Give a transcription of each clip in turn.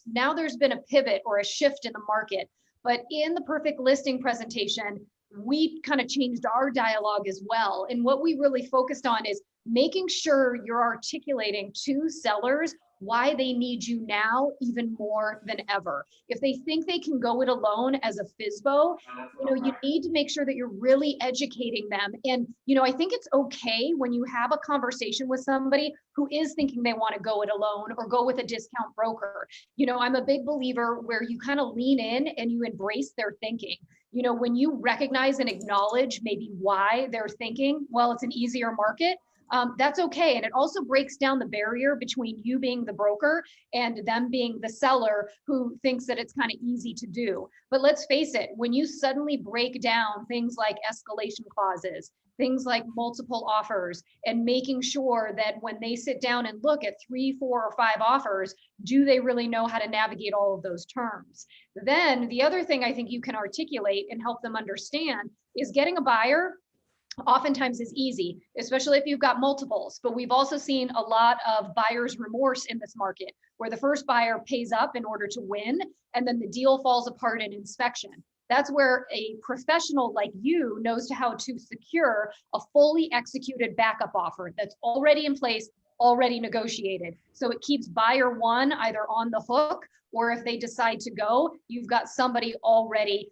Now there's been a pivot or a shift in the market. But in the perfect listing presentation, we kind of changed our dialogue as well. And what we really focused on is making sure you're articulating to sellers why they need you now even more than ever. If they think they can go it alone as a FSBO, you need to make sure that you're really educating them. And, I think it's okay when you have a conversation with somebody who is thinking they want to go it alone or go with a discount broker. I'm a big believer where you kind of lean in and you embrace their thinking. When you recognize and acknowledge maybe why they're thinking, well, it's an easier market, that's okay. And it also breaks down the barrier between you being the broker and them being the seller who thinks that it's kind of easy to do. But let's face it, when you suddenly break down things like escalation clauses, things like multiple offers, and making sure that when they sit down and look at 3, 4, or 5 offers, do they really know how to navigate all of those terms? Then the other thing I think you can articulate and help them understand is getting a buyer oftentimes is easy, especially if you've got multiples. But we've also seen a lot of buyer's remorse in this market, where the first buyer pays up in order to win, and then the deal falls apart in inspection. That's where a professional like you knows how to secure a fully executed backup offer that's already in place, already negotiated. So it keeps buyer one either on the hook, or if they decide to go, you've got somebody already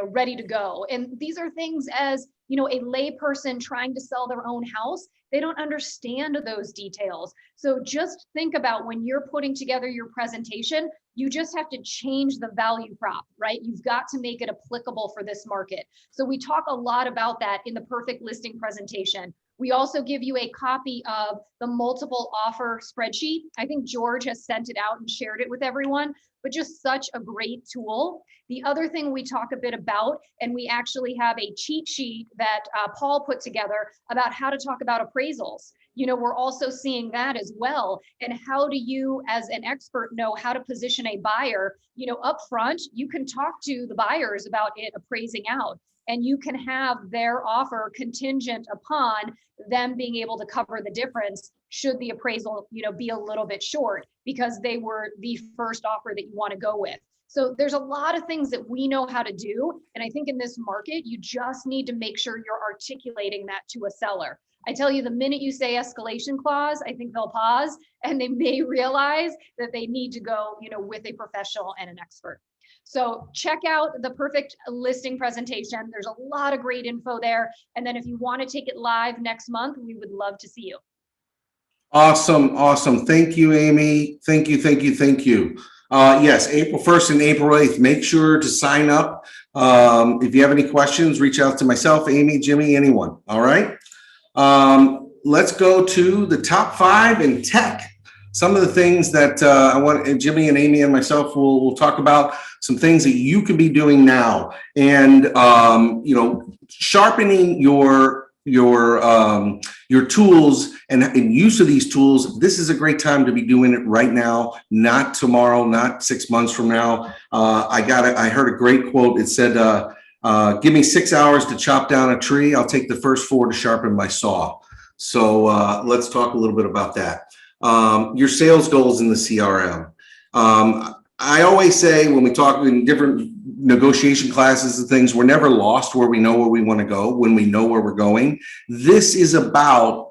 ready to go. And these are things as, a layperson trying to sell their own house, they don't understand those details. So just think about when you're putting together your presentation, you just have to change the value prop, right? You've got to make it applicable for this market. So we talk a lot about that in the perfect listing presentation. We also give you a copy of the multiple offer spreadsheet. I think George has sent it out and shared it with everyone, but just such a great tool. The other thing we talk a bit about, and we actually have a cheat sheet that Paul put together about how to talk about appraisals. We're also seeing that as well. And how do you, as an expert, know how to position a buyer? Up front, you can talk to the buyers about it appraising out, and you can have their offer contingent upon them being able to cover the difference should the appraisal, be a little bit short because they were the first offer that you want to go with. So there's a lot of things that we know how to do. And I think in this market, you just need to make sure you're articulating that to a seller. I tell you, the minute you say escalation clause, I think they'll pause and they may realize that they need to go, with a professional and an expert. So check out the perfect listing presentation. There's a lot of great info there. And then if you want to take it live next month, we would love to see you. Awesome. Thank you, Amy. Thank you. Yes, April 1st and April 8th, make sure to sign up. If you have any questions, reach out to myself, Amy, Jimmy, anyone. All right. Let's go to the top 5 in tech. Some of the things that I want Jimmy and Amy and myself will talk about, some things that you can be doing now, and sharpening your tools and use of these tools. This is a great time to be doing it right now, not tomorrow, not 6 months from now. I heard a great quote. It said, give me 6 hours to chop down a tree. I'll take the first 4 to sharpen my saw. So let's talk a little bit about that. Your sales goals in the CRM. I always say when we talk in different negotiation classes and things, we're never lost where we know where we want to go when we know where we're going. This is about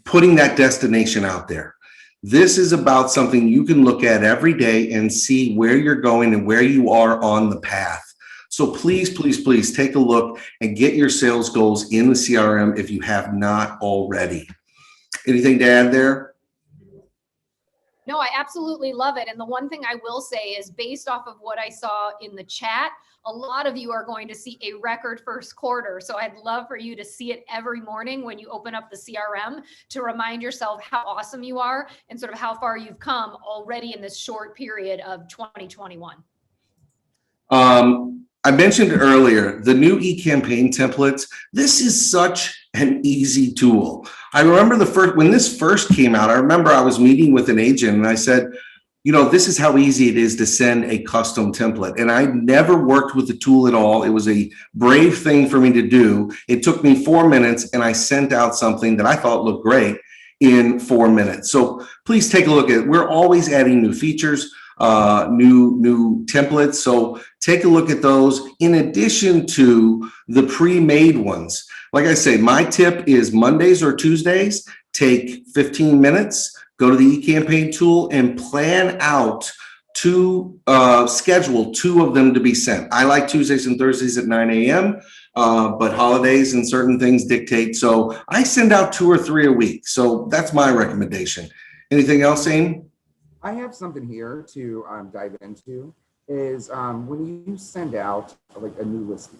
putting that destination out there. This is about something you can look at every day and see where you're going and where you are on the path. So please take a look and get your sales goals in the CRM if you have not already. Anything to add there? No, I absolutely love it. And the one thing I will say is, based off of what I saw in the chat, a lot of you are going to see a record first quarter. So I'd love for you to see it every morning when you open up the CRM to remind yourself how awesome you are and sort of how far you've come already in this short period of 2021. I mentioned earlier the new eCampaign templates. This is such an easy tool. I remember when this first came out, I remember I was meeting with an agent and I said, this is how easy it is to send a custom template. And I never worked with the tool at all. It was a brave thing for me to do. It took me 4 minutes and I sent out something that I thought looked great in 4 minutes. So please take a look at it. We're always adding new features. new templates. So take a look at those in addition to the pre-made ones. Like I say, my tip is Mondays or Tuesdays, take 15 minutes, go to the eCampaign tool and plan out schedule 2 of them to be sent. I like Tuesdays and Thursdays at 9 a.m. But holidays and certain things dictate. So I send out 2 or 3 a week. So that's my recommendation. Anything else, Amy? I have something here to dive into is when you send out like a new listing,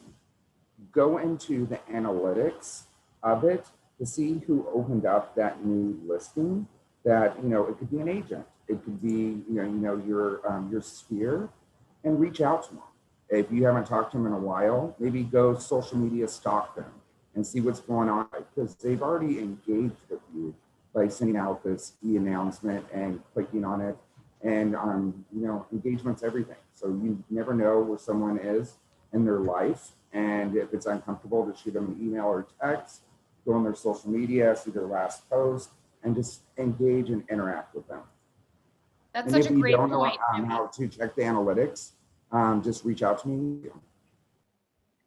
go into the analytics of it to see who opened up that new listing. That, you know, it could be an agent, it could be, your sphere, and reach out to them. If you haven't talked to them in a while, maybe go social media stalk them and see what's going on, because they've already engaged with you by sending out this e-announcement and clicking on it. And, engagement's everything. So you never know where someone is in their life. And if it's uncomfortable to shoot them an email or text, go on their social media, see their last post, and just engage and interact with them. That's and such a great point. If you don't know how to check the analytics, just reach out to me.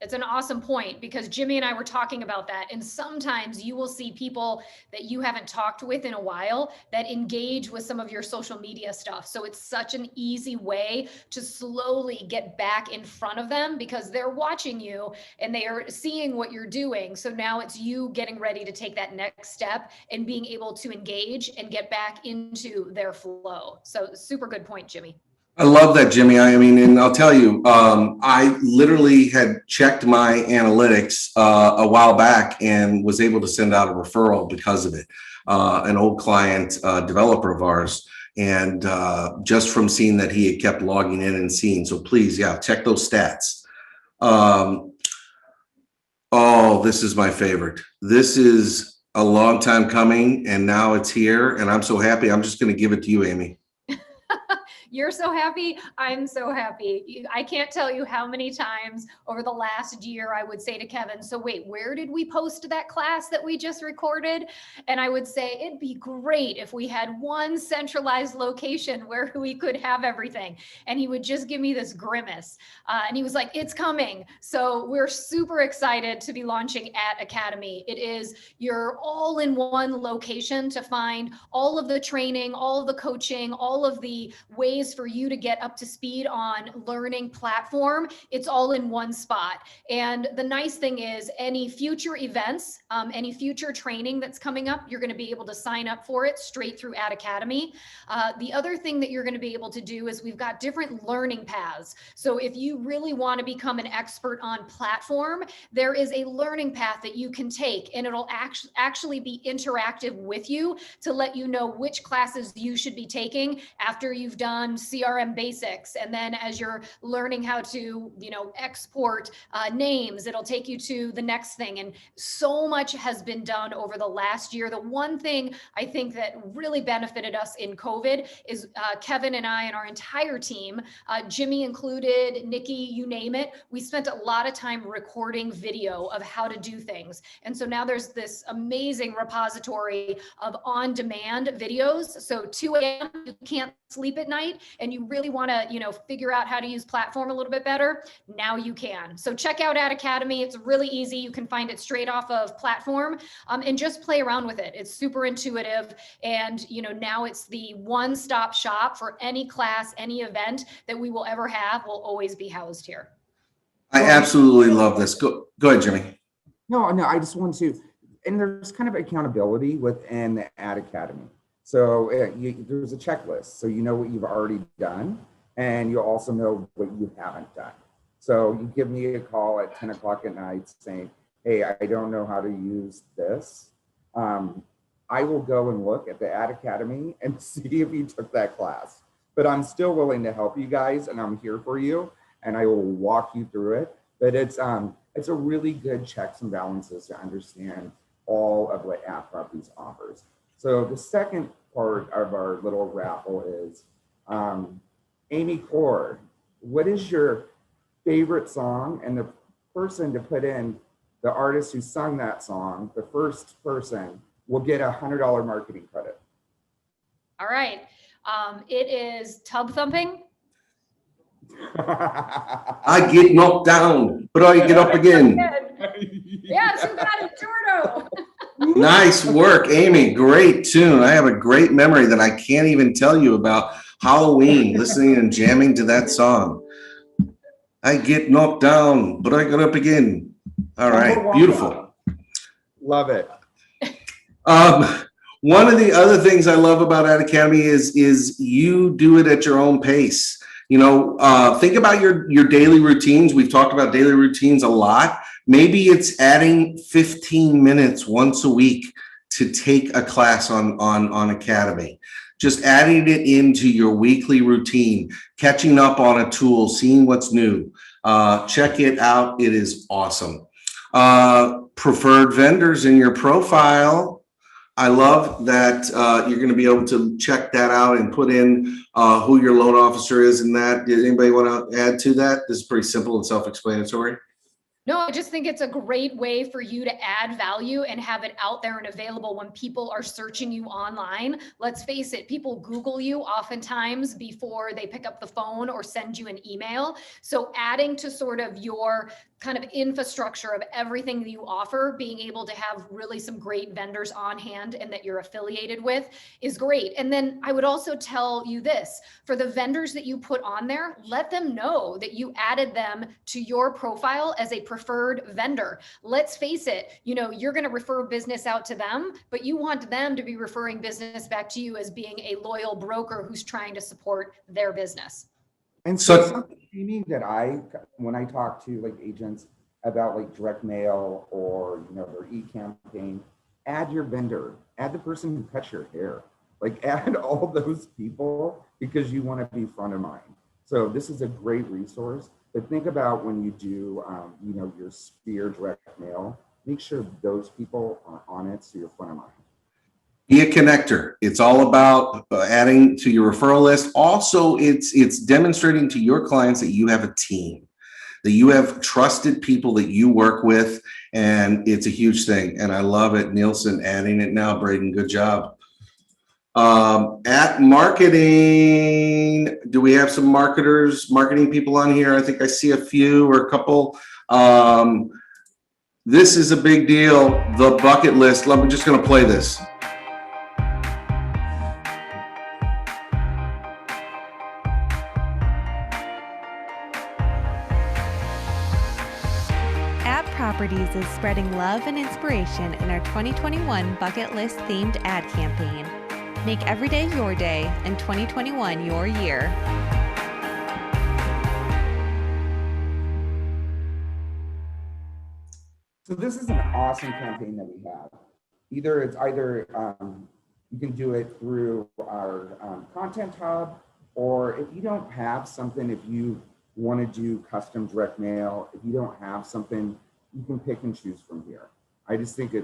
It's an awesome point, because Jimmy and I were talking about that. And sometimes you will see people that you haven't talked with in a while that engage with some of your social media stuff. So it's such an easy way to slowly get back in front of them, because they're watching you and they are seeing what you're doing. So now it's you getting ready to take that next step and being able to engage and get back into their flow. So super good point, Jimmy. I love that, Jimmy. I mean, and I'll tell you, I literally had checked my analytics a while back and was able to send out a referral because of it. An old client, developer of ours, and just from seeing that he had kept logging in and seeing. So please, yeah, check those stats. Oh, this is my favorite. This is a long time coming, and now it's here, and I'm so happy. I'm just going to give it to you, Amy. You're so happy. I'm so happy. I can't tell you how many times over the last year I would say to Kevin, so wait, where did we post that class that we just recorded? And I would say, it'd be great if we had one centralized location where we could have everything. And he would just give me this grimace. And he was like, it's coming. So we're super excited to be launching At Academy. It is your all-in-one location to find all of the training, all of the coaching, all of the ways for you to get up to speed on learning platform. It's all in one spot. And the nice thing is, any future events, any future training that's coming up, you're going to be able to sign up for it straight through At Academy. The other thing that you're going to be able to do is we've got different learning paths. So if you really want to become an expert on platform, there is a learning path that you can take, and it'll actually be interactive with you to let you know which classes you should be taking after you've done CRM basics. And then as you're learning how to, export names, it'll take you to the next thing. And so much has been done over the last year. The one thing I think that really benefited us in COVID is Kevin and I and our entire team, Jimmy included, Nikki, you name it. We spent a lot of time recording video of how to do things. And so now there's this amazing repository of on-demand videos. So 2 a.m., you can't sleep at night and you really want to, figure out how to use platform a little bit better, now you can. So check out At Academy. It's really easy. You can find it straight off of platform, and just play around with it. It's super intuitive. And, now it's the one-stop shop for any class, any event that we will ever have will always be housed here. I absolutely love this. Go ahead, Jimmy. No, I just want to, and there's kind of accountability within the At Academy. So there's a checklist. So you know what you've already done, and you also know what you haven't done. So you give me a call at 10 o'clock at night saying, hey, I don't know how to use this. I will go and look at the At Academy and see if you took that class. But I'm still willing to help you guys, and I'm here for you, and I will walk you through it. But it's a really good checks and balances to understand all of what At Properties offers. So the second part of our little raffle is, Amy Core, what is your favorite song? And the person to put in, the artist who sung that song, the first person will get a $100 marketing credit. All right. It is Tub Thumping I get knocked down, but I get up again. Yeah, too bad it's Jordo. Nice work, Amy. Great tune. I have a great memory that I can't even tell you about Halloween, listening and jamming to that song. I get knocked down, but I get up again. All right, beautiful. Love it. One of the other things I love about Ad Academy is you do it at your own pace. You know, think about your daily routines. We've talked about daily routines a lot. Maybe it's adding 15 minutes once a week to take a class on Academy. Just adding it into your weekly routine, catching up on a tool, seeing what's new. Check it out. It is awesome. Preferred vendors in your profile. I love that you're going to be able to check that out and put in who your loan officer is in that. Did anybody want to add to that? This is pretty simple and self-explanatory. No, I just think it's a great way for you to add value and have it out there and available when people are searching you online. Let's face it, people Google you oftentimes before they pick up the phone or send you an email. So adding to sort of your kind of infrastructure of everything that you offer, being able to have really some great vendors on hand and that you're affiliated with is great. And then I would also tell you this, for the vendors that you put on there, let them know that you added them to your profile as a preferred vendor. Let's face it, you know, you're going to refer business out to them, but you want them to be referring business back to you as being a loyal broker who's trying to support their business. And so something, Amy, that when I talk to like agents about like direct mail or, you know, their e-campaign, add your vendor, add the person who cuts your hair, like add all those people because you want to be front of mind. So this is a great resource, but think about when you do, you know, your Sphere direct mail, make sure those people are on it so you're front of mind. Be a connector. It's all about adding to your referral list. Also, it's demonstrating to your clients that you have a team, that you have trusted people that you work with, and it's a huge thing. And I love it. Nielsen adding it now. Braden, good job. At marketing, do we have some marketing people on here? I think I see a few or a couple. This is a big deal. The bucket list. I'm just going to play this. Properties is spreading love and inspiration in our 2021 Bucket List themed ad campaign. Make every day your day and 2021 your year. So this is an awesome campaign that we have. Either you can do it through our content hub, or if you don't have something, if you want to do custom direct mail, if you don't have something, you can pick and choose from here. I just think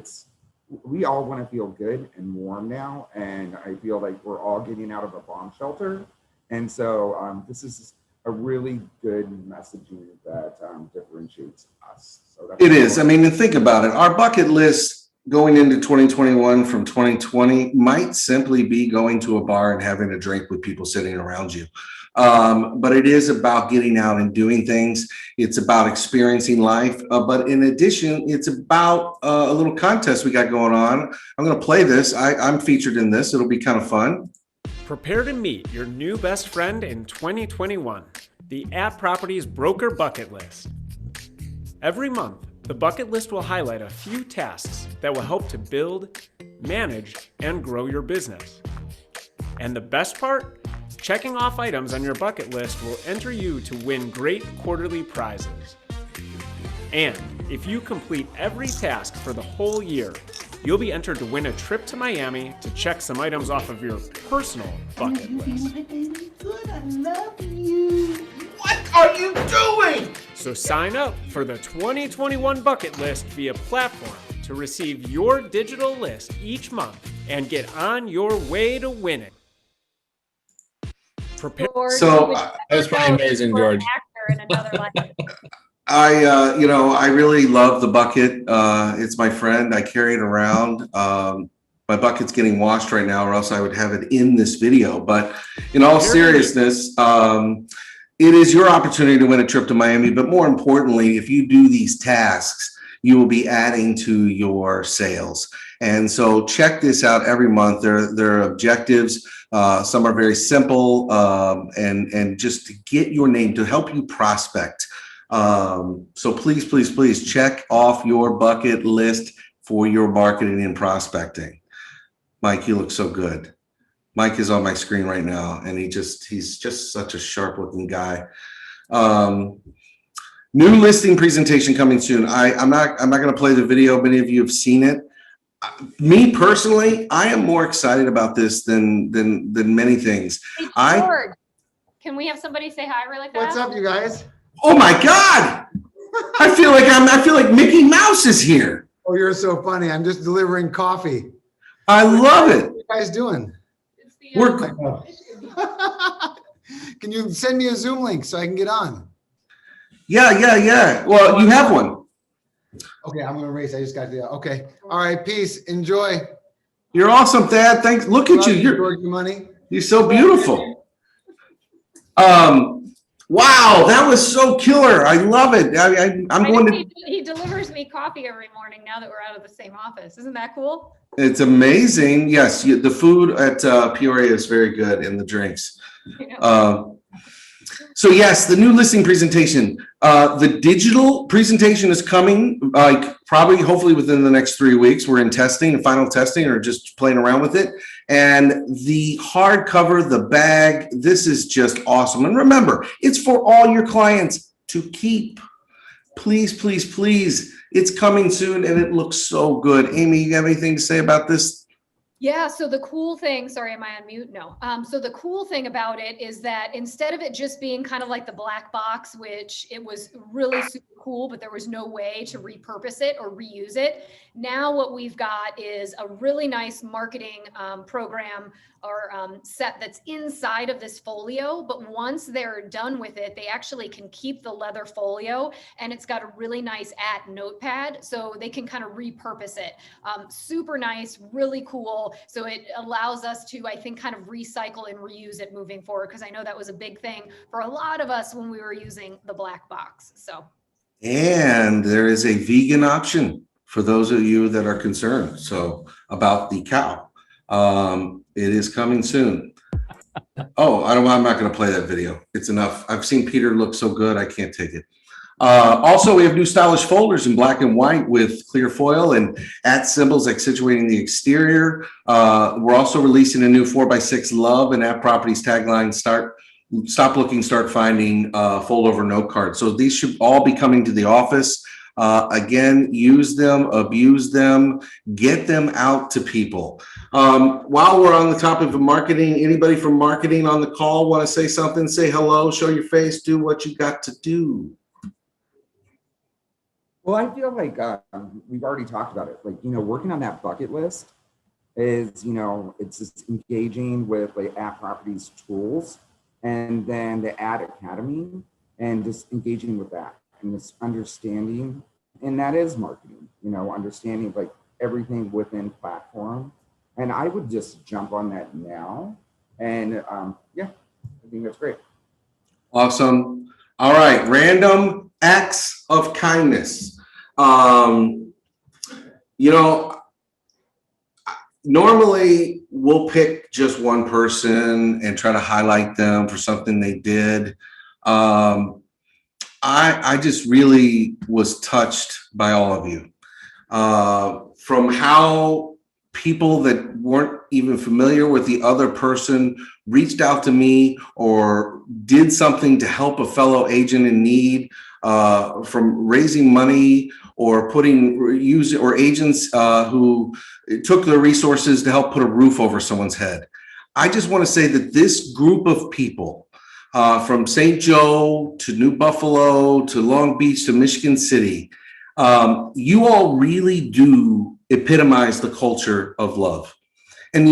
we all want to feel good and warm now. And I feel like we're all getting out of a bomb shelter. And so this is a really good messaging that differentiates us. So that's it is. I mean, and think about it. Our bucket list going into 2021 from 2020 might simply be going to a bar and having a drink with people sitting around you. But it is about getting out and doing things. It's about experiencing life. But in addition, it's about a little contest we got going on. I'm going to play this. I'm featured in this. It'll be kind of fun. Prepare to meet your new best friend in 2021, the At Properties Broker Bucket List. Every month, the bucket list will highlight a few tasks that will help to build, manage, and grow your business. And the best part? Checking off items on your bucket list will enter you to win great quarterly prizes. And if you complete every task for the whole year, you'll be entered to win a trip to Miami to check some items off of your personal bucket list. I love you. What are you doing? So sign up for the 2021 bucket list via platform to receive your digital list each month and get on your way to winning. So that's pretty amazing, George. I really love the bucket. It's my friend. I carry it around. My bucket's getting washed right now, or else I would have it in this video. But in all seriousness, it is your opportunity to win a trip to Miami. But more importantly, if you do these tasks, you will be adding to your sales. And so check this out every month. There are objectives. Some are very simple, and just to get your name, to help you prospect. So please check off your bucket list for your marketing and prospecting. Mike, you look so good. Mike is on my screen right now, and he's just such a sharp looking guy. New listing presentation coming soon. I'm not going to play the video. Many of you have seen it. Me personally, I am more excited about this than many things. Hey, George, can we have somebody say hi really fast? What's up, you guys? Oh my God! I feel like Mickey Mouse is here. Oh, you're so funny. I'm just delivering coffee. I love it. What are you guys doing? We're Can you send me a Zoom link so I can get on? yeah. Well, you have one. Okay, I'm gonna race. I just got to do that. Okay. All right. Peace. Enjoy. You're awesome, Dad. Thanks. Look at you. You're so beautiful. Wow, that was so killer. I love it. I'm going to. He delivers me coffee every morning now that we're out of the same office. Isn't that cool? It's amazing. Yes, the food at Peoria is very good, and the drinks. So yes, the new listing presentation. The digital presentation is coming, probably, hopefully within the next 3 weeks. We're in testing, final testing, or just playing around with it. And the hardcover, the bag, this is just awesome. And remember, it's for all your clients to keep. Please, it's coming soon, and it looks so good. Amy, you have anything to say about this? Yeah, so the cool thing, sorry, am I on mute? No. So the cool thing about it is that instead of it just being kind of like the black box, which it was really super cool, but there was no way to repurpose it or reuse it. Now what we've got is a really nice marketing program or set that's inside of this folio. But once they're done with it, they actually can keep the leather folio, and it's got a really nice notepad, so they can kind of repurpose it. Super nice, really cool. So it allows us to, I think, kind of recycle and reuse it moving forward, because I know that was a big thing for a lot of us when we were using the black box. So. And there is a vegan option for those of you that are concerned. So about the cow. It is coming soon. Oh, I'm not going to play that video. It's enough. I've seen Peter look so good. I can't take it. Also, we have new stylish folders in black and white with clear foil and symbols accentuating the exterior. We're also releasing a new 4x6 love and At Properties tagline, stop looking, start finding, fold over note cards. So these should all be coming to the office. Again, use them, abuse them, get them out to people. While we're on the topic of marketing, anybody from marketing on the call want to say something? Say hello, show your face, do what you got to do. Well, I feel like we've already talked about it. Like, working on that bucket list is, it's just engaging with like At Properties tools, and then the Ad Academy, and just engaging with that and this understanding. And that is marketing, understanding like everything within platform. And I would just jump on that now. And yeah, I think that's great. Awesome. All right. Random acts of kindness. Normally we'll pick just one person and try to highlight them for something they did. I just really was touched by all of you, from how people that weren't even familiar with the other person reached out to me or did something to help a fellow agent in need, from raising money or agents who took their resources to help put a roof over someone's head. I just want to say that this group of people, from St. Joe to New Buffalo to Long Beach to Michigan City, you all really do epitomize the culture of love. And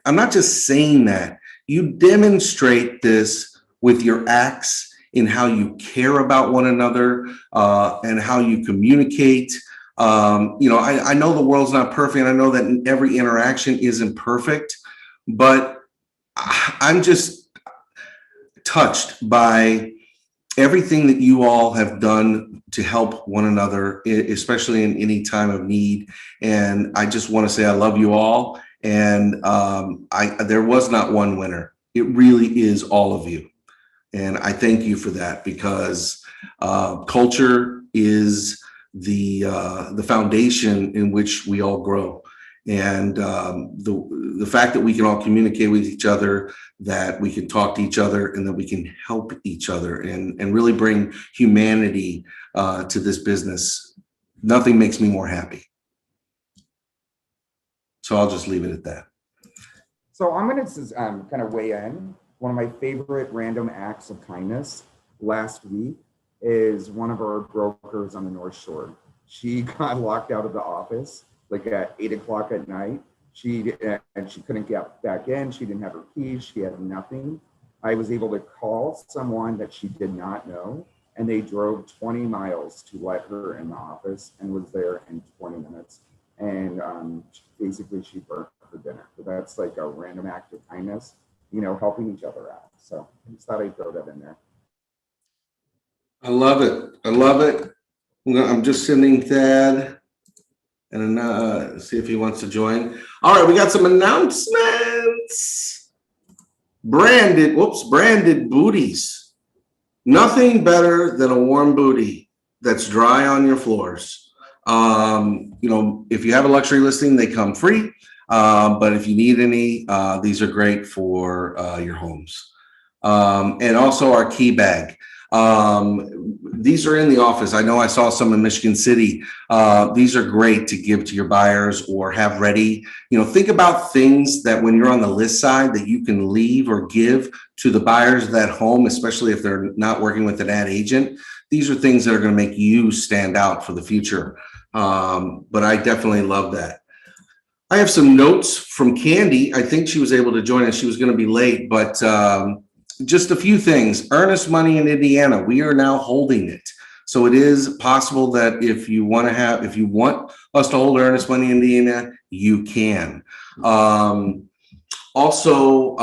I'm not just saying that, you demonstrate this with your acts in how you care about one another, and how you communicate. I know the world's not perfect, and I know that every interaction isn't perfect, but I'm just touched by everything that you all have done to help one another, especially in any time of need. And I just want to say I love you all. And there was not one winner. It really is all of you. And I thank you for that, because culture is the foundation in which we all grow. And the fact that we can all communicate with each other, that we can talk to each other, and that we can help each other and really bring humanity to this business, nothing makes me more happy. So I'll just leave it at that. So I'm going to kind of weigh in. One of my favorite random acts of kindness last week is one of our brokers on the North Shore. She got locked out of the office like at 8 o'clock at night. She couldn't get back in. She didn't have her keys. She had nothing. I was able to call someone that she did not know, and they drove 20 miles to let her in the office and was there in 20 minutes. And basically she burnt for dinner. So that's like a random act of kindness, you know, helping each other out. So I just thought I'd throw that in there. I love it. I love it. I'm just sending Thad and see if he wants to join. All right, we got some announcements. Branded booties. Nothing better than a warm booty that's dry on your floors. You know, if you have a luxury listing, they come free. But if you need any, these are great for your homes. And also our key bag. These are in the office. I know I saw some in Michigan City. These are great to give to your buyers or have ready. You know, think about things that when you're on the list side that you can leave or give to the buyers of that home, especially if they're not working with an ad agent. These are things that are going to make you stand out for the future. But I definitely love that. I have some notes from Candy. I think she was able to join us. She was going to be late, but just a few things. Earnest Money in Indiana, we are now holding it. So it is possible that if you want us to hold Earnest Money in Indiana, you can. Also,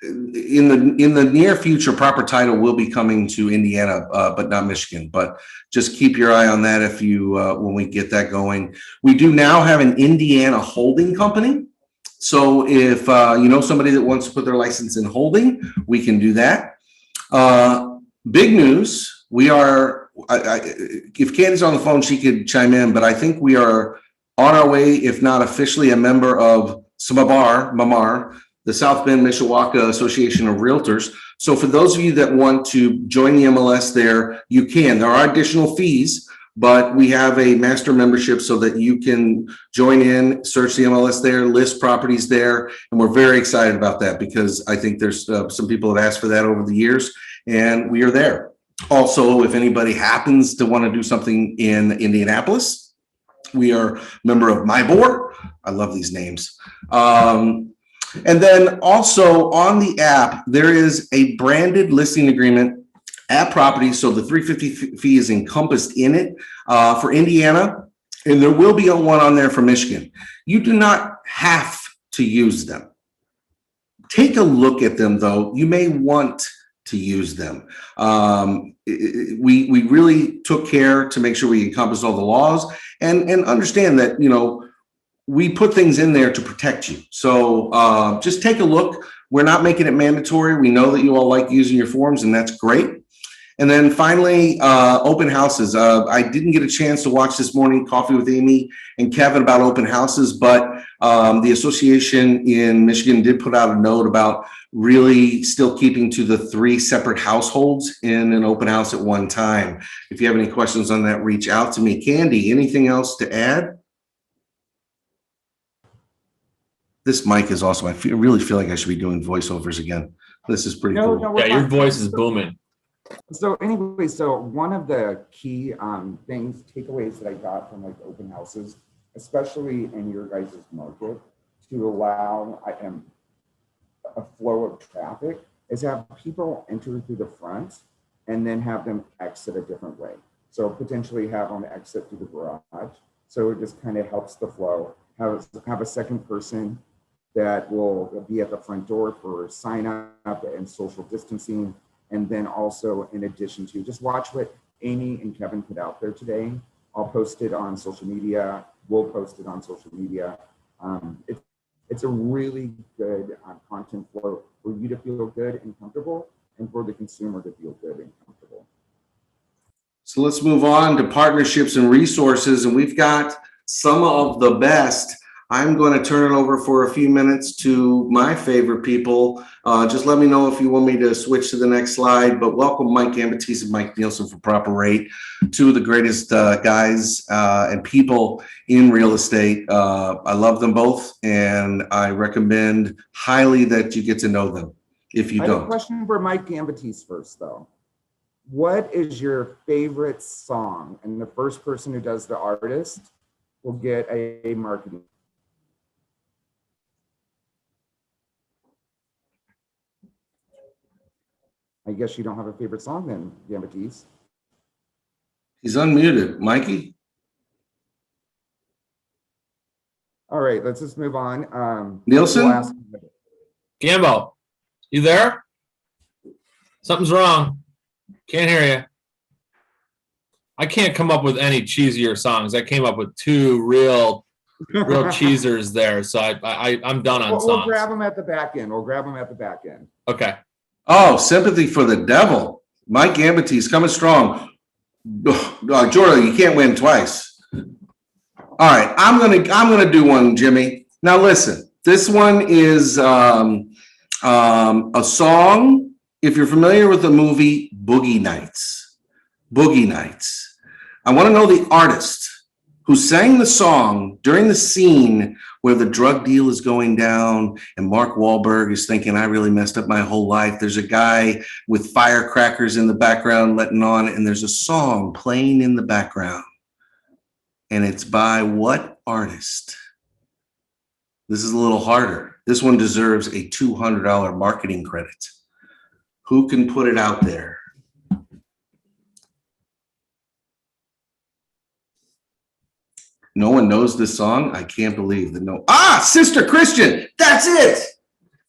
in the near future, Proper Title will be coming to Indiana, but not Michigan. But just keep your eye on that if you when we get that going. We do now have an Indiana holding company. So if you know somebody that wants to put their license in holding, we can do that. Big news, we are, if Candy's on the phone, she could chime in, but I think we are on our way, if not officially a member of SMAMAR, the South Bend Mishawaka Association of Realtors. So for those of you that want to join the MLS there, you can. There are additional fees, but we have a master membership so that you can join in, search the MLS there, list properties there. And we're very excited about that because I think there's some people have asked for that over the years, and we are there. Also, if anybody happens to want to do something in Indianapolis, we are a member of MyBOR. I love these names. And then also on the app, there is a branded listing agreement at property. So the $350 fee is encompassed in it for Indiana, and there will be one on there for Michigan. You do not have to use them. Take a look at them, though. You may want to use them. We really took care to make sure we encompassed all the laws and understand that, you know, we put things in there to protect you. So just take a look. We're not making it mandatory. We know that you all like using your forms, and that's great. And then finally, open houses. I didn't get a chance to watch this morning Coffee with Amy and Kevin about open houses, but the association in Michigan did put out a note about really still keeping to the 3 separate households in an open house at one time. If you have any questions on that, reach out to me. Candy, anything else to add? This mic is awesome. I really feel like I should be doing voiceovers again. This is pretty cool. No, Yeah, your voice is booming. So anyway, so one of the key takeaways that I got from like open houses, especially in your guys' market, to allow a flow of traffic, is have people enter through the front and then have them exit a different way. So potentially have them exit through the garage. So it just kind of helps the flow. Have a second person that will be at the front door for sign up and social distancing. And then also in addition to, just watch what Amy and Kevin put out there today. I'll post it on social media. We'll post it on social media. It's a really good content flow for you to feel good and comfortable, and for the consumer to feel good and comfortable. So let's move on to partnerships and resources, and we've got some of the best. I'm going to turn it over for a few minutes to my favorite people. Just let me know if you want me to switch to the next slide, but welcome Mike Gambatese and Mike Nielsen for Proper Rate, two of the greatest guys and people in real estate. I love them both, and I recommend highly that you get to know them if you I have a don't. question for Mike Gambatese first, though. What is your favorite song? And the first person who does the artist will get a marketing. I guess you don't have a favorite song then, Gambatese. He's unmuted. Mikey? All right, let's just move on. Nielsen? we'll ask- Gambo, you there? Something's wrong. Can't hear you. I can't come up with any cheesier songs. I came up with two real cheesers there. So I'm done on We'll songs. grab them at the back end. Okay. Oh, sympathy for the devil. Mike Gambatese coming strong. Jordan, you can't win twice. All right, I'm gonna do one, Jimmy. Now listen, this one is a song. If you're familiar with the movie Boogie Nights, I want to know the artist who sang the song during the scene where the drug deal is going down and Mark Wahlberg is thinking, I really messed up my whole life. There's a guy with firecrackers in the background letting on, and there's a song playing in the background. And it's by what artist? This is a little harder. This one deserves a $200 marketing credit. Who can put it out there? No one knows this song? I can't believe that no. Sister Christian. That's it.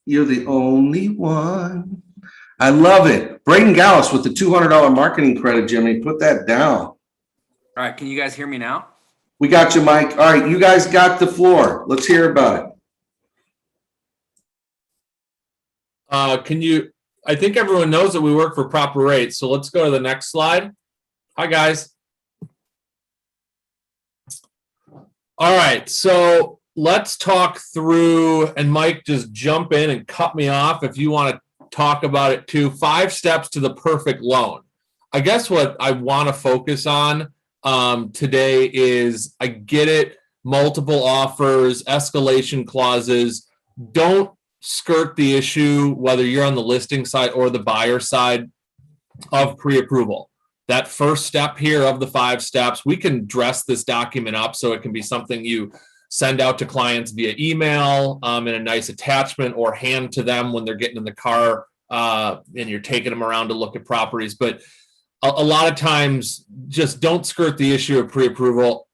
You're the only one. I love it. Braden Gallus with the $200 marketing credit, Jimmy. Put that down. All right, can you guys hear me now? We got you, Mike. All right, you guys got the floor. Let's hear about it. I think everyone knows that we work for Proper Rate. So let's go to the next slide. Hi, guys. All right, so let's talk through, and Mike, just jump in and cut me off if you want to talk about it too. 5 steps to the perfect loan. I guess what I want to focus on today is, I get it, multiple offers, escalation clauses. Don't skirt the issue, whether you're on the listing side or the buyer side, of pre-approval. That first step here of the 5 steps, we can dress this document up so it can be something you send out to clients via email in a nice attachment, or hand to them when they're getting in the car and you're taking them around to look at properties. But a lot of times, just don't skirt the issue of pre-approval.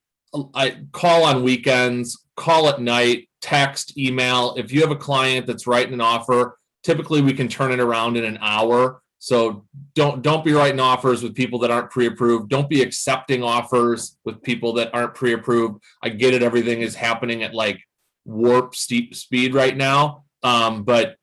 I call on weekends, call at night, text, email. If you have a client that's writing an offer, typically we can turn it around in an hour. So don't be writing offers with people that aren't pre-approved. Don't be accepting offers with people that aren't pre-approved. I get it. Everything is happening at like warp speed right now. But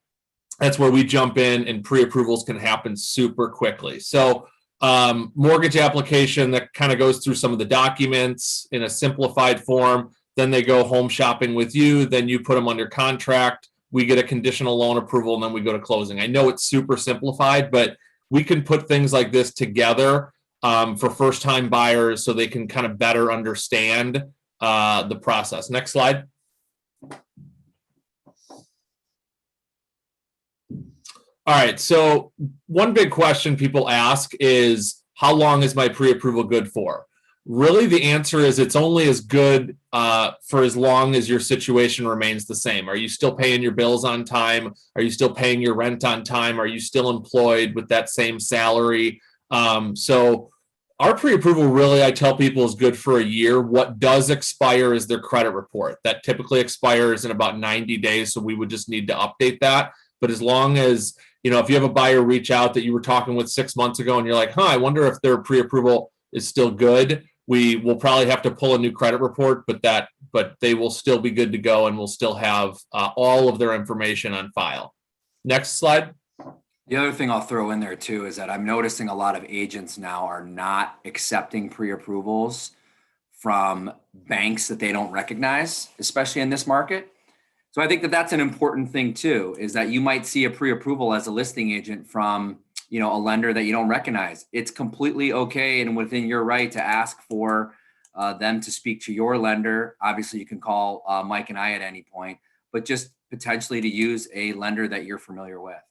that's where we jump in, and pre-approvals can happen super quickly. So mortgage application that kind of goes through some of the documents in a simplified form. Then they go home shopping with you. Then you put them under contract. We get a conditional loan approval, and then we go to closing. I know it's super simplified, but we can put things like this together for first-time buyers so they can kind of better understand the process. Next slide. All right, so one big question people ask is, how long is my pre-approval good for? Really, the answer is it's only as good for as long as your situation remains the same. Are you still paying your bills on time? Are you still paying your rent on time? Are you still employed with that same salary? So our pre-approval, really, I tell people, is good for a year. What does expire is their credit report. That typically expires in about 90 days, so we would just need to update that. But as long as if you have a buyer reach out that you were talking with 6 months ago and you're like, I wonder if their pre-approval is still good, we will probably have to pull a new credit report, but they will still be good to go and we'll still have all of their information on file. Next slide. The other thing I'll throw in there too is that I'm noticing a lot of agents now are not accepting pre-approvals from banks that they don't recognize, especially in this market. So I think that that's an important thing too, is that you might see a pre-approval as a listing agent from, a lender that you don't recognize. It's completely okay and within your right to ask for them to speak to your lender. Obviously, you can call Mike and I at any point, but just potentially to use a lender that you're familiar with.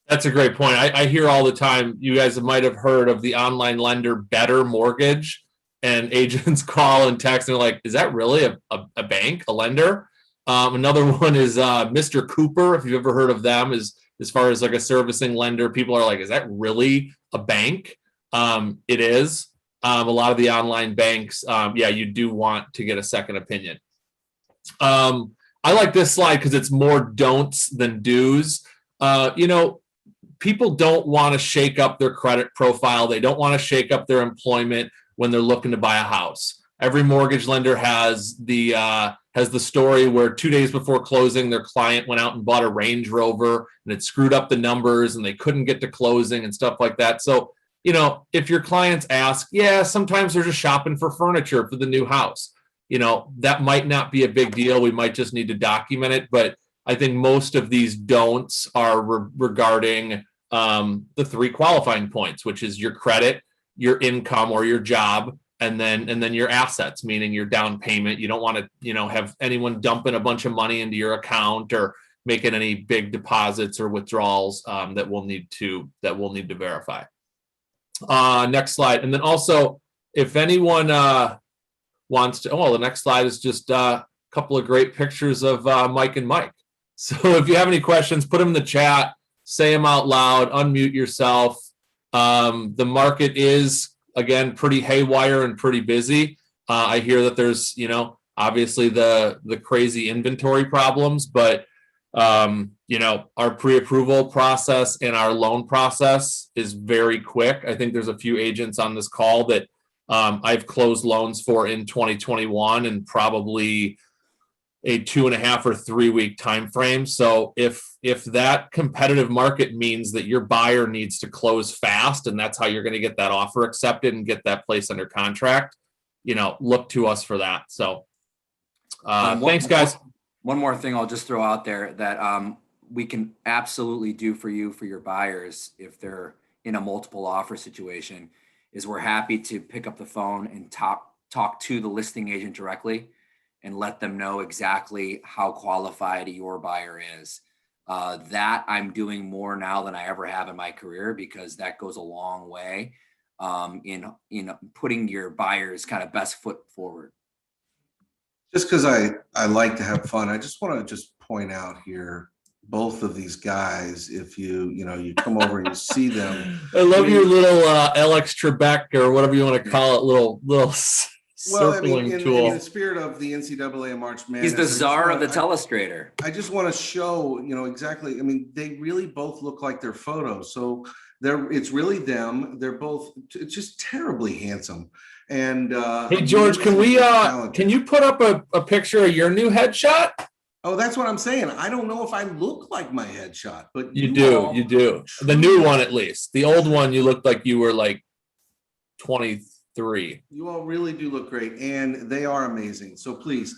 That's a great point. I hear all the time, you guys might have heard of the online lender Better Mortgage, and agents call and text and they're like, is that really a bank, a lender? Another one is Mr. Cooper, if you've ever heard of them, is as far as like a servicing lender. People are like, is that really a bank? It is. A lot of the online banks, you do want to get a second opinion. I like this slide because it's more don'ts than do's. People don't want to shake up their credit profile. They don't want to shake up their employment when they're looking to buy a house. Every mortgage lender has the story where 2 days before closing, their client went out and bought a Range Rover and it screwed up the numbers and they couldn't get to closing and stuff like that. So, if your clients ask, sometimes they're just shopping for furniture for the new house. That might not be a big deal. We might just need to document it. But I think most of these don'ts are regarding the 3 qualifying points, which is your credit, your income or your job, and then your assets, meaning your down payment. You don't want to, have anyone dumping a bunch of money into your account or making any big deposits or withdrawals that we'll need to verify. Next slide. And then also, if anyone wants to, the next slide is just a couple of great pictures of Mike and Mike. So if you have any questions, put them in the chat, say them out loud, unmute yourself. The market is, again, pretty haywire and pretty busy. I hear that there's, obviously the crazy inventory problems, but our pre-approval process and our loan process is very quick. I think there's a few agents on this call that I've closed loans for in 2021 and probably a 2.5 or 3 week time frame. So if that competitive market means that your buyer needs to close fast and that's how you're going to get that offer accepted and get that place under contract, look to us for that. So thanks, guys. One more thing I'll just throw out there that we can absolutely do for you, for your buyers, if they're in a multiple offer situation, is we're happy to pick up the phone and talk to the listing agent directly and let them know exactly how qualified your buyer is. That I'm doing more now than I ever have in my career, because that goes a long way in putting your buyer's kind of best foot forward. Just because I like to have fun, I just want to just point out here, both of these guys, if you come over and you see them. I love your little Alex Trebek or whatever you want to call it, little circling tool. In the spirit of the NCAA and March Madness, He's the czar of the telestrator. I just want to show, exactly. I mean, they really both look like their photos. So it's really them. They're both just terribly handsome. And hey, George, can you put up a picture of your new headshot? Oh, that's what I'm saying. I don't know if I look like my headshot, but you do. The new one, at least. The old one, you looked like you were like 23. You all really do look great, and they are amazing. So please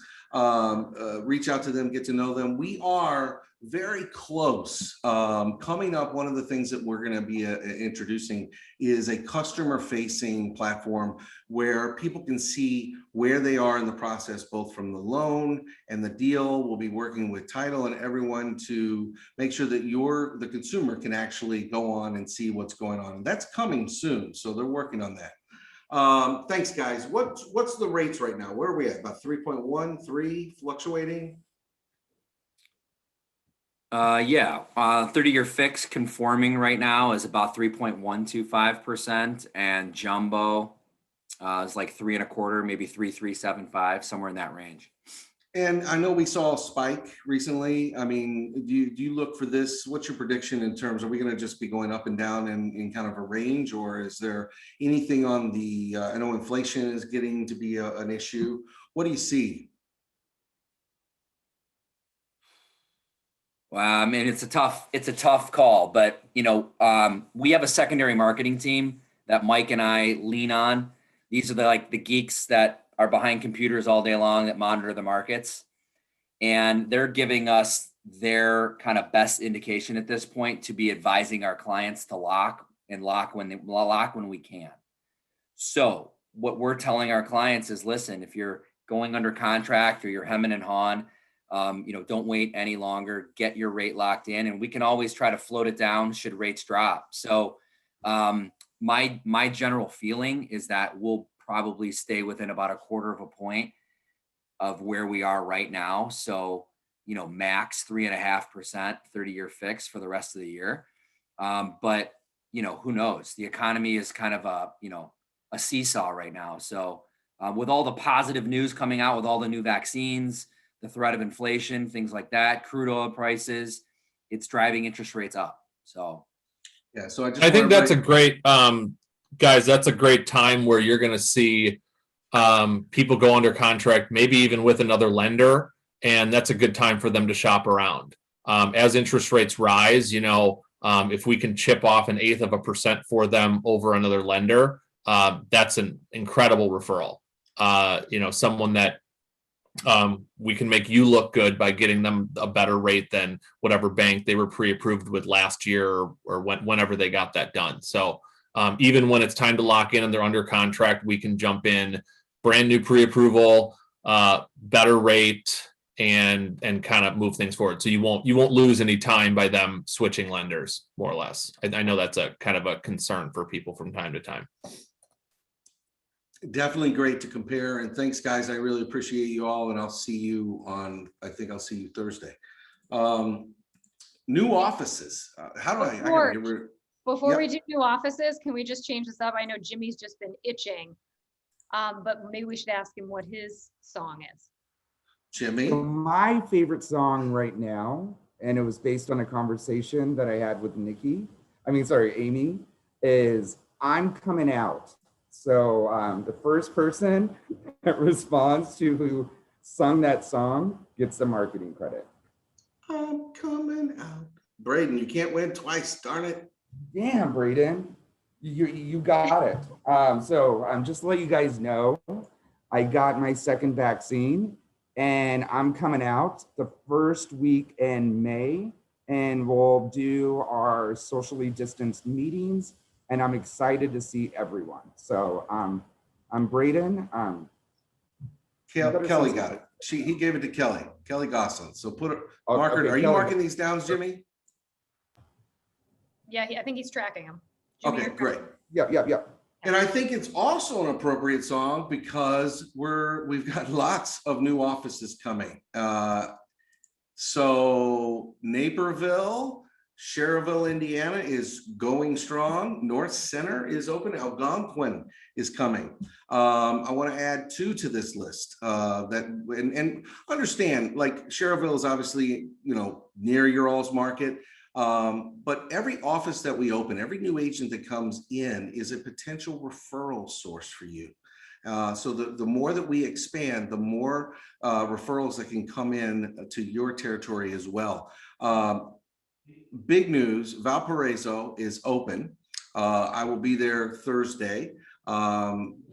reach out to them, get to know them. We are very close. Coming up, one of the things that we're going to be introducing is a customer-facing platform where people can see where they are in the process, both from the loan and the deal. We'll be working with title and everyone to make sure that the consumer can actually go on and see what's going on. And that's coming soon. So they're working on that. Thanks, guys. What's the rates right now? Where are we at? About 3.1, 3 fluctuating? 30-year fix conforming right now is about 3.125%, and jumbo is like 3.25, maybe 3.375, somewhere in that range. And I know we saw a spike recently. I mean, do you look for this? What's your prediction in terms, are we going to just be going up and down in kind of a range, or is there anything on the, I know inflation is getting to be an issue. What do you see? Well, I mean, it's a tough call, but we have a secondary marketing team that Mike and I lean on. These are the geeks that are behind computers all day long that monitor the markets, and they're giving us their kind of best indication at this point to be advising our clients to lock when we can. So what we're telling our clients is, listen, if you're going under contract or you're hemming and hawing, don't wait any longer, get your rate locked in, and we can always try to float it down should rates drop. So my general feeling is that we'll probably stay within about 1/4 of a point of where we are right now. So, max 3.5%, 30-year fix for the rest of the year. But who knows? The economy is kind of a seesaw right now. So with all the positive news coming out, with all the new vaccines, the threat of inflation, things like that, crude oil prices, it's driving interest rates up. So, yeah. So I think that's a great, guys, that's a great time where you're going to see people go under contract, maybe even with another lender. And that's a good time for them to shop around. As interest rates rise, if we can chip off 1/8% for them over another lender, that's an incredible referral. Someone that we can make you look good by getting them a better rate than whatever bank they were pre-approved with last year or whenever they got that done. So even when it's time to lock in and they're under contract, we can jump in, brand new pre-approval, better rate, and kind of move things forward. So you won't lose any time by them switching lenders, more or less. I know that's a kind of a concern for people from time to time. Definitely great to compare. And thanks, guys. I really appreciate you all. And I'll see you Thursday. New offices. How do I gotta get rid of? Before Yep. we do new offices, can we just change this up? I know Jimmy's just been itching, but maybe we should ask him what his song is. Jimmy? So my favorite song right now, and it was based on a conversation that I had with Amy, is I'm Coming Out. So the first person that responds to who sung that song gets the marketing credit. I'm coming out. Braden, you can't win twice, darn it. Damn, Braden, you got it. So just to let you guys know, I got my second vaccine and I'm coming out the first week in May, and we'll do our socially distanced meetings, and I'm excited to see everyone. So I'm Braden. Kelly got it. He gave it to Kelly Gosselin. So put it, marker. Are you Kelly. marking these down, Jimmy? Yeah, I think he's tracking him. Okay, great. Yep. And I think it's also an appropriate song because we've got lots of new offices coming. So Naperville, Schererville, Indiana is going strong. North Center is open. Algonquin is coming. I want to add 2 to this list and understand, like Schererville is obviously, near your all's market. But every office that we open, every new agent that comes in is a potential referral source for you. So the more that we expand, the more referrals that can come in to your territory as well. Big news, Valparaiso is open. I will be there Thursday.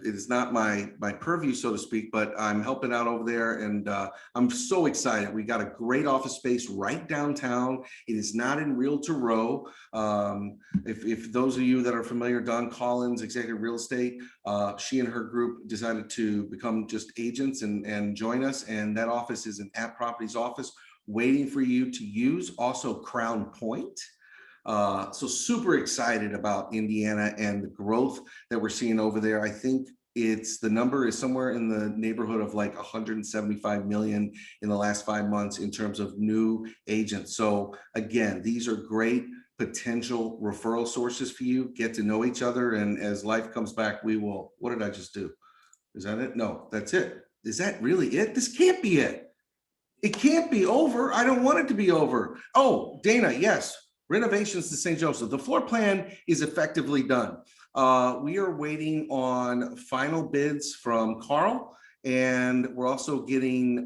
It is not my purview, so to speak, but I'm helping out over there, and I'm so excited. We got a great office space right downtown. It is not in Realtor Row. If those of you that are familiar, Dawn Collins, Executive Real Estate, she and her group decided to become just agents and join us, and that office is an At Properties office waiting for you to use. Also Crown Point. So super excited about Indiana and the growth that we're seeing over there. I think the number is somewhere in the neighborhood of like 175 million in the last 5 months in terms of new agents. So again, these are great potential referral sources for you. Get to know each other. And as life comes back, what did I just do? Is that it? No, that's it. Is that really it? This can't be it. It can't be over. I don't want it to be over. Oh, Dana, yes, renovations to St. Joseph. The floor plan is effectively done. We are waiting on final bids from Carl, and we're also getting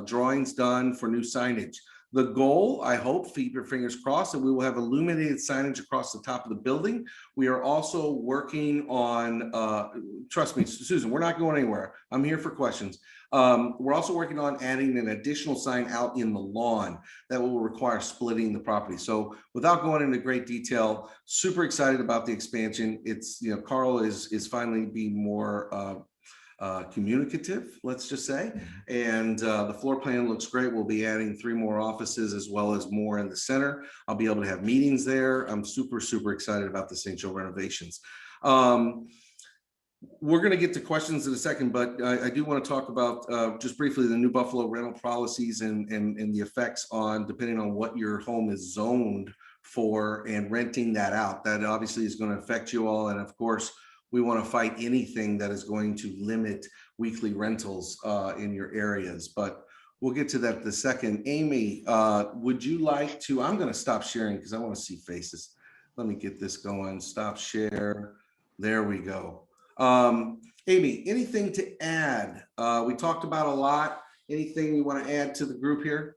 drawings done for new signage. The goal, I hope, keep your fingers crossed, that we will have illuminated signage across the top of the building. We are also working on, trust me, Susan, we're not going anywhere. I'm here for questions. We're also working on adding an additional sign out in the lawn that will require splitting the property. So without going into great detail, super excited about the expansion. It's, you know, Carl is finally being more communicative, let's just say. And the floor plan looks great. We'll be adding 3 more offices as well as more in the center. I'll be able to have meetings there. I'm super, super excited about the St. Joe renovations. We're going to get to questions in a second, but I do want to talk about just briefly the New Buffalo rental policies and the effects on, depending on what your home is zoned for and renting that out. That obviously is going to affect you all. And of course, we want to fight anything that is going to limit weekly rentals in your areas, but we'll get to that in a second. Amy, would you like to, I'm going to stop sharing because I want to see faces. Let me get this going. Stop share. There we go. Amy, anything to add? We talked about a lot. Anything you want to add to the group here?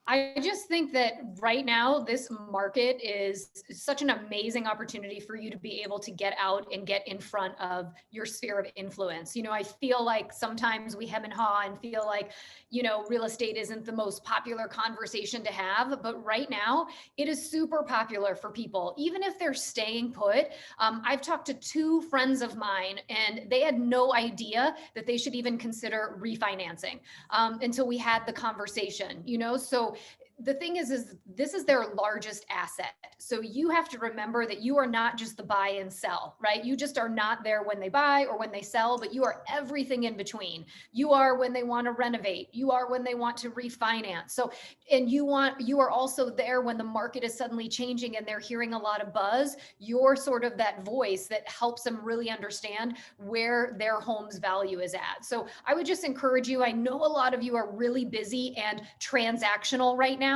I just think that right now, this market is such an amazing opportunity for you to be able to get out and get in front of your sphere of influence. You know, I feel like sometimes we hem and haw and feel like, you know, real estate isn't the most popular conversation to have, but right now it is super popular for people, even if they're staying put. I've talked to 2 friends of mine and they had no idea that they should even consider refinancing until we had the conversation, you know, so the thing is this is their largest asset. So you have to remember that you are not just the buy and sell, right? You just are not there when they buy or when they sell, but you are everything in between. You are when they want to renovate. You are when they want to refinance. So, and you are also there when the market is suddenly changing and they're hearing a lot of buzz. You're sort of that voice that helps them really understand where their home's value is at. So I would just encourage you. I know a lot of you are really busy and transactional right now,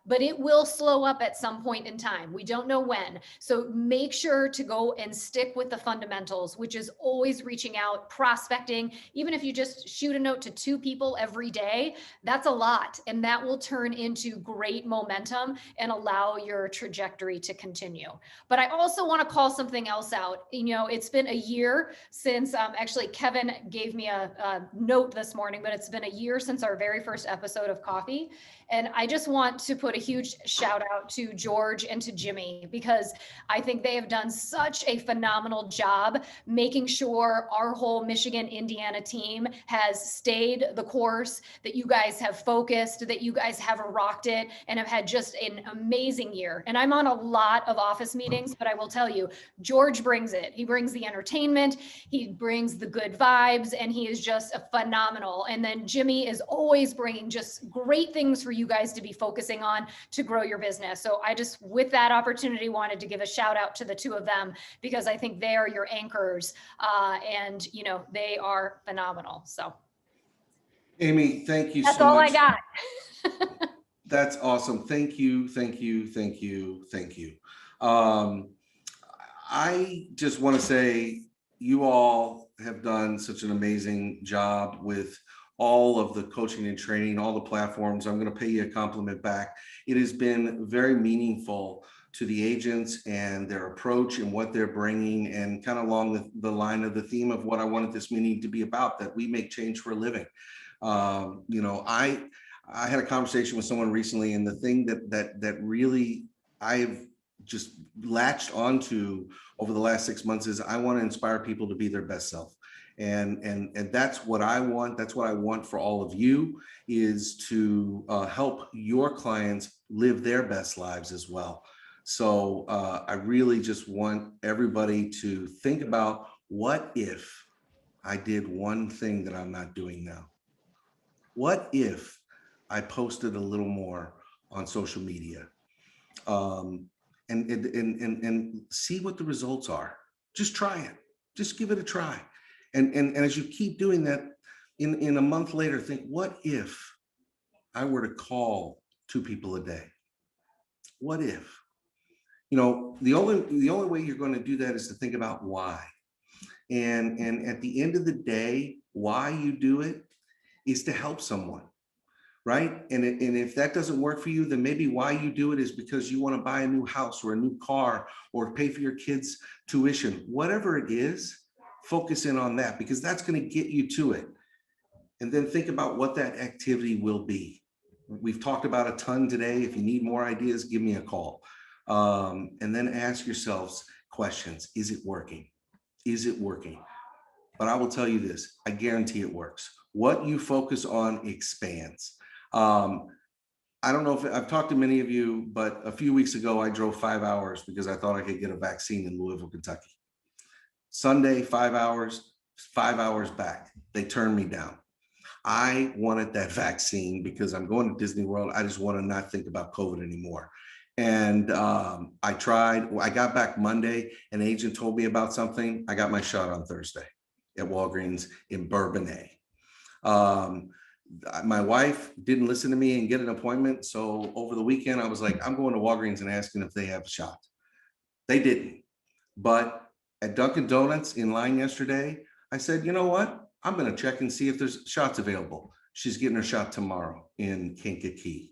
but it will slow up at some point in time. We don't know when. So make sure to go and stick with the fundamentals, which is always reaching out, prospecting. Even if you just shoot a note to 2 people every day, that's a lot. And that will turn into great momentum and allow your trajectory to continue. But I also want to call something else out. You know, it's been a year since, actually Kevin gave me a note this morning, but it's been a year since our very first episode of Coffee. And I just want to put a huge shout out to George and to Jimmy, because I think they have done such a phenomenal job making sure our whole Michigan, Indiana team has stayed the course, that you guys have focused, that you guys have rocked it and have had just an amazing year. And I'm on a lot of office meetings, but I will tell you, George brings it. He brings the entertainment, he brings the good vibes, and he is just a phenomenal. And then Jimmy is always bringing just great things for you guys to be focusing on to grow your business. So I just, with that opportunity, wanted to give a shout out to the 2 of them, because I think they are your anchors and, you know, they are phenomenal. So Amy, thank you that's so all much. I got. That's awesome. Thank you. Thank you. Thank you. Thank you. I just want to say you all have done such an amazing job with all of the coaching and training, all the platforms. I'm going to pay you a compliment back. It has been very meaningful to the agents and their approach and what they're bringing, and kind of along the line of the theme of what I wanted this meeting to be about, that we make change for a living. You know, I had a conversation with someone recently, and the thing that really I've just latched onto over the last 6 months is I want to inspire people to be their best self. And that's what I want. That's what I want for all of you, is to help your clients live their best lives as well. So I really just want everybody to think about, what if I did one thing that I'm not doing now? What if I posted a little more on social media, and see what the results are? Just try it. Just give it a try. And as you keep doing that, in a month later, think, what if I were to call 2 people a day? What if? You know, the only way you're going to do that is to think about why. And at the end of the day, why you do it is to help someone, right? And if that doesn't work for you, then maybe why you do it is because you want to buy a new house or a new car or pay for your kids' tuition. Whatever it is, focus in on that, because that's going to get you to it. And then think about what that activity will be. We've talked about a ton today. If you need more ideas, give me a call. And then ask yourselves questions. Is it working? Is it working? But I will tell you this, I guarantee it works. What you focus on expands. I don't know if I've talked to many of you, but a few weeks ago, I drove 5 hours because I thought I could get a vaccine in Louisville, Kentucky. Sunday, 5 hours, 5 hours back. They turned me down. I wanted that vaccine because I'm going to Disney World. I just want to not think about COVID anymore. And I tried. I got back Monday. An agent told me about something. I got my shot on Thursday at Walgreens in Bourbonnais. My wife didn't listen to me and get an appointment. So over the weekend, I was like, I'm going to Walgreens and asking if they have a shot. They didn't. But at Dunkin' Donuts in line yesterday, I said, you know what? I'm going to check and see if there's shots available. She's getting her shot tomorrow in Kankakee.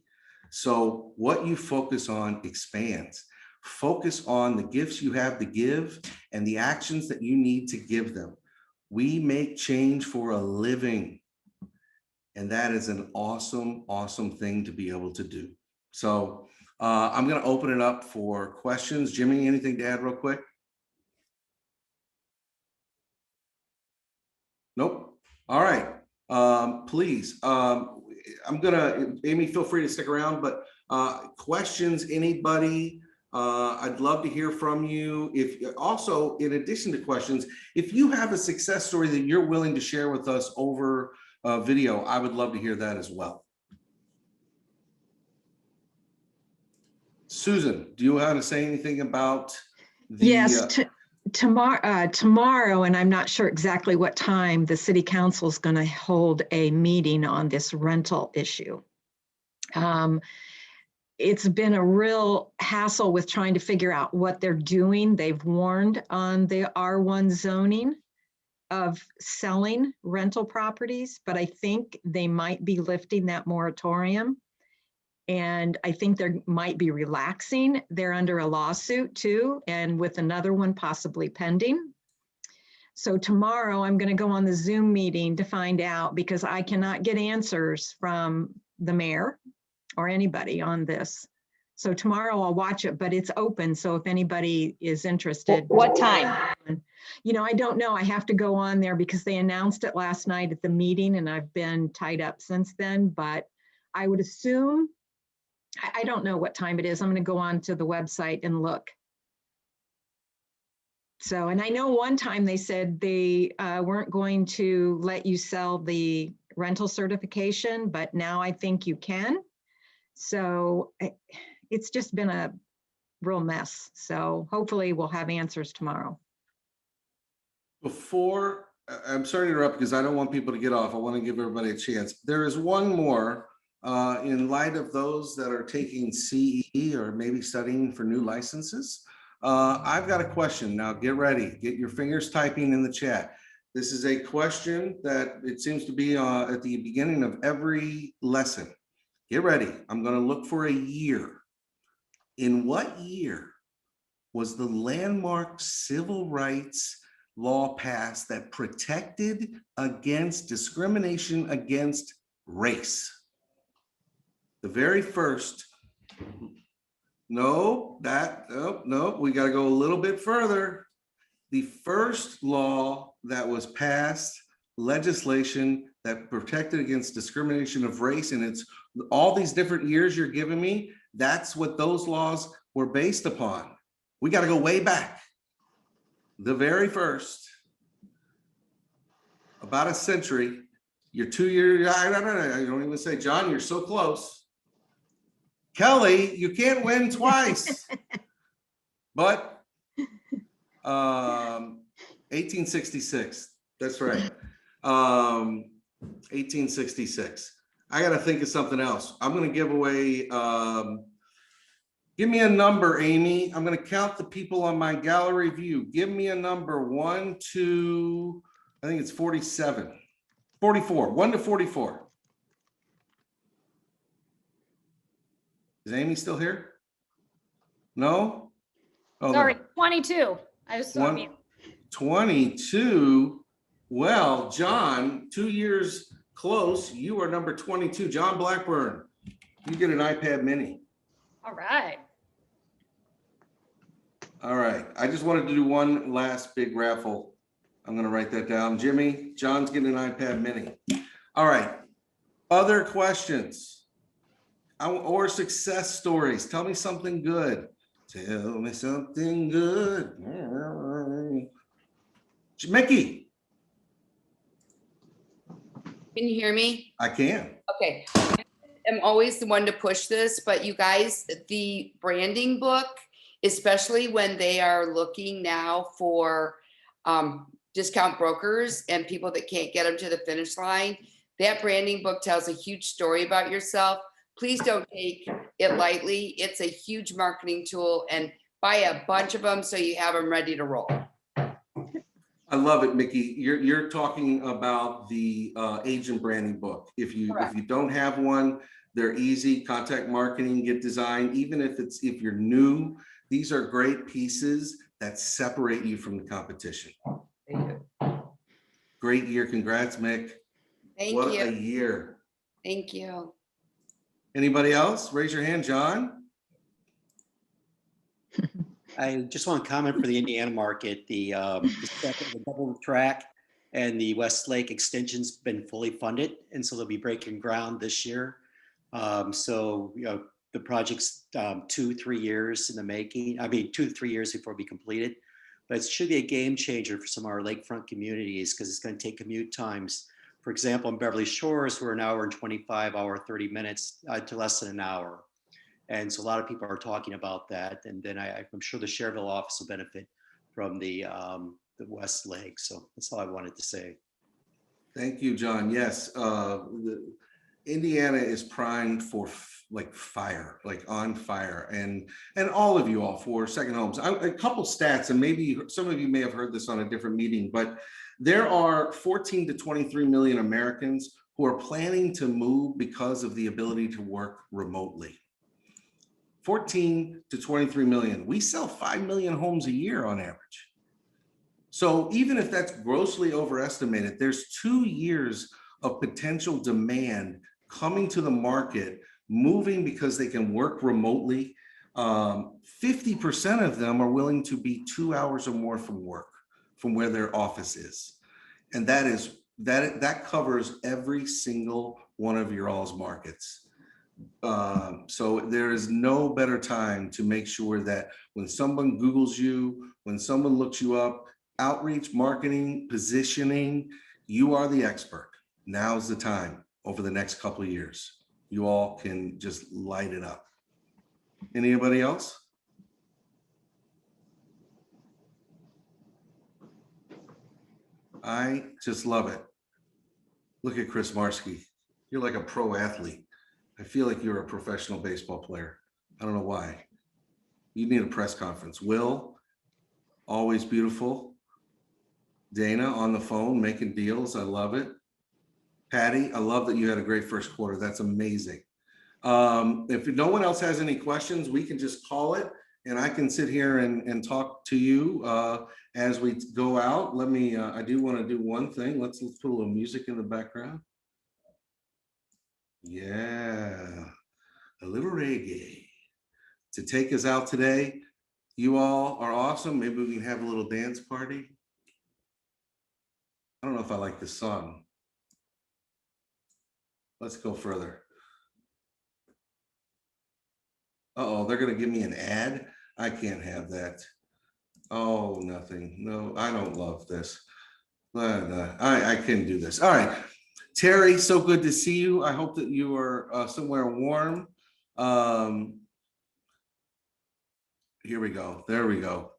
So what you focus on expands. Focus on the gifts you have to give and the actions that you need to give them. We make change for a living. And that is an awesome, awesome thing to be able to do. So I'm going to open it up for questions. Jimmy, anything to add real quick? Nope. All right. Please. Amy, feel free to stick around, but questions, anybody? I'd love to hear from you. If also, in addition to questions, if you have a success story that you're willing to share with us over video, I would love to hear that as well. Susan, do you want to say anything about the? Yes, tomorrow, and I'm not sure exactly what time, the city council is going to hold a meeting on this rental issue. It's been a real hassle with trying to figure out what they're doing. They've warned on the R1 zoning of selling rental properties, but I think they might be lifting that moratorium. And I think they might be relaxing. They're under a lawsuit too, and with another one possibly pending. So tomorrow I'm going to go on the Zoom meeting to find out, because I cannot get answers from the mayor or anybody on this. So tomorrow I'll watch it, but it's open. So if anybody is interested. What time? You know, I don't know. I have to go on there because they announced it last night at the meeting and I've been tied up since then, but I would assume, I don't know what time it is. I'm going to go on to the website and look. So, and I know one time they said they weren't going to let you sell the rental certification, but now I think you can. So it's just been a real mess. So hopefully we'll have answers tomorrow. Before, I'm sorry to interrupt because I don't want people to get off. I want to give everybody a chance. There is one more. In light of those that are taking CE or maybe studying for new licenses, I've got a question. Now get ready, get your fingers typing in the chat. This is a question that it seems to be at the beginning of every lesson. Get ready. I'm going to look for a year. In what year was the landmark civil rights law passed that protected against discrimination against race? The very first, no, we got to go a little bit further. The first law that was passed, legislation that protected against discrimination of race, and it's all these different years you're giving me, that's what those laws were based upon. We got to go way back. The very first, about a century, you're 2 years, I don't even say, John, you're so close. Kelly, you can't win twice. But 1866, that's right. 1866. I gotta think of something else. I'm gonna give away, give me a number, Amy. I'm gonna count the people on my gallery view. Give me a number, 1 to, I think it's 47, 44, 1 to 44. Is Amy still here? No? Oh, Sorry, there. 22. I was on mute. 22. Well, John, 2 years close. You are number 22. John Blackburn, you get an iPad mini. All right. All right. I just wanted to do one last big raffle. I'm going to write that down. Jimmy, John's getting an iPad mini. All right. Other questions or success stories? Tell me something good. Tell me something good. Mickey. Can you hear me? I can. Okay. I'm always the one to push this, but you guys, the branding book, especially when they are looking now for discount brokers and people that can't get them to the finish line, that branding book tells a huge story about yourself. Please don't take it lightly. It's a huge marketing tool, and buy a bunch of them so you have them ready to roll. I love it, Mickey. You're talking about the agent branding book. If you don't have one, they're easy. Contact marketing, get design. Even if you're new, these are great pieces that separate you from the competition. Great year. Congrats, Mick. Thank What you. a year. Thank you. Anybody else? Raise your hand, John. I just want to comment for the Indiana market, the double track and the Westlake extension's been fully funded, and so they'll be breaking ground this year. So, you know, the project's 2-3 years in the making. I mean, 2 to 3 years before it'll be completed, but it should be a game changer for some of our lakefront communities because it's going to take commute times. For example, in Beverly Shores, we're an hour and 25, 30 minutes to less than an hour. And so a lot of people are talking about that. And then I'm sure the Cherville office will benefit from the Westlake. So that's all I wanted to say. Thank you, John. Yes, Indiana is primed for like fire, like on fire, and all of you all for second homes. A couple stats, and maybe some of you may have heard this on a different meeting, but there are 14 to 23 million Americans who are planning to move because of the ability to work remotely. 14 to 23 million. We sell 5 million homes a year on average. So even if that's grossly overestimated, there's 2 years of potential demand coming to the market, moving because they can work remotely. 50% of them are willing to be 2 hours or more from work, from where their office is. And that covers every single one of your all's markets. So there is no better time to make sure that when someone Googles you, when someone looks you up, outreach, marketing, positioning, you are the expert. Now's the time over the next couple of years. You all can just light it up. Anybody else? I just love it. Look at Chris Marsky. You're like a pro athlete. I feel like you're a professional baseball player. I don't know why. You need a press conference. Will, always beautiful. Dana on the phone making deals. I love it. Patty, I love that you had a great first quarter. That's amazing. If no one else has any questions, we can just call it, and I can sit here and talk to you as we go out. Let me, I do want to do one thing. Let's put a little music in the background. Yeah, a little reggae to take us out today. You all are awesome. Maybe we can have a little dance party. I don't know if I like this song. Let's go further. Uh-oh, they're gonna give me an ad. I can't have that. Oh, nothing. No, I don't love this. I can do this. All right. Terry, so good to see you. I hope that you are somewhere warm. Here we go. There we go.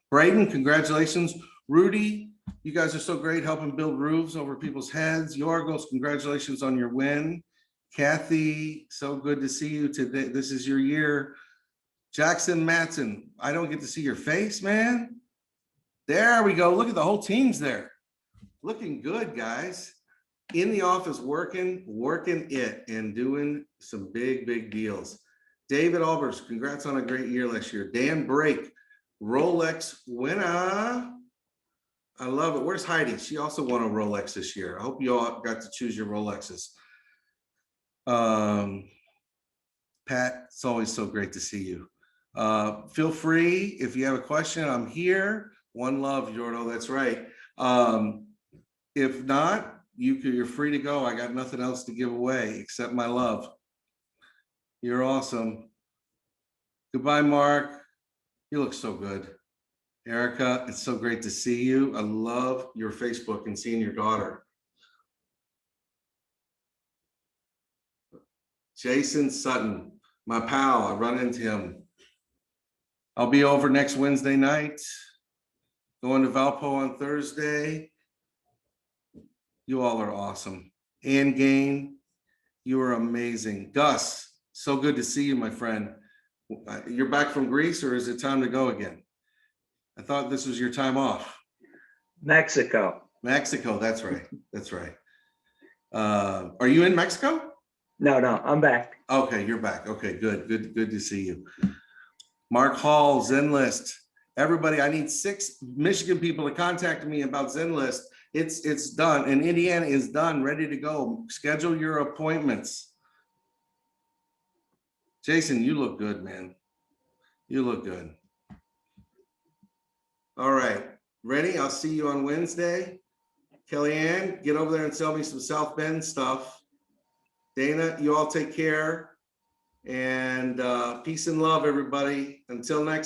Braden, congratulations. Rudy, you guys are so great helping build roofs over people's heads. Yorgos, congratulations on your win. Kathy, so good to see you today. This is your year. Jackson Matson, I don't get to see your face, man. There we go. Look at the whole team's there. Looking good, guys. In the office, working it and doing some big deals. David Albers, congrats on a great year last year. Dan Brake, Rolex winner. I love it. Where's Heidi? She also won a Rolex this year. I hope you all got to choose your Rolexes. Pat, it's always so great to see you. Feel free, if you have a question, I'm here. One love, Jordo, that's right. If not, you're free to go. I got nothing else to give away except my love. You're awesome. Goodbye, Mark. You look so good. Erica, it's so great to see you. I love your Facebook and seeing your daughter. Jason Sutton, my pal, I run into him. I'll be over next Wednesday night, going to Valpo on Thursday. You all are awesome. Ann Gain, you are amazing. Gus, so good to see you, my friend. You're back from Greece, or is it time to go again? I thought this was your time off. Mexico. Mexico, that's right. That's right. Are you in Mexico? No, I'm back. Okay, you're back. Okay, good to see you. Mark Hall, Zenlist. Everybody, I need 6 Michigan people to contact me about Zenlist. It's done, and Indiana is done, ready to go. Schedule your appointments. Jason, you look good, man. You look good. All right, ready? I'll see you on Wednesday. Kellyanne, get over there and sell me some South Bend stuff. Dana, you all take care. And peace and love, everybody. Until next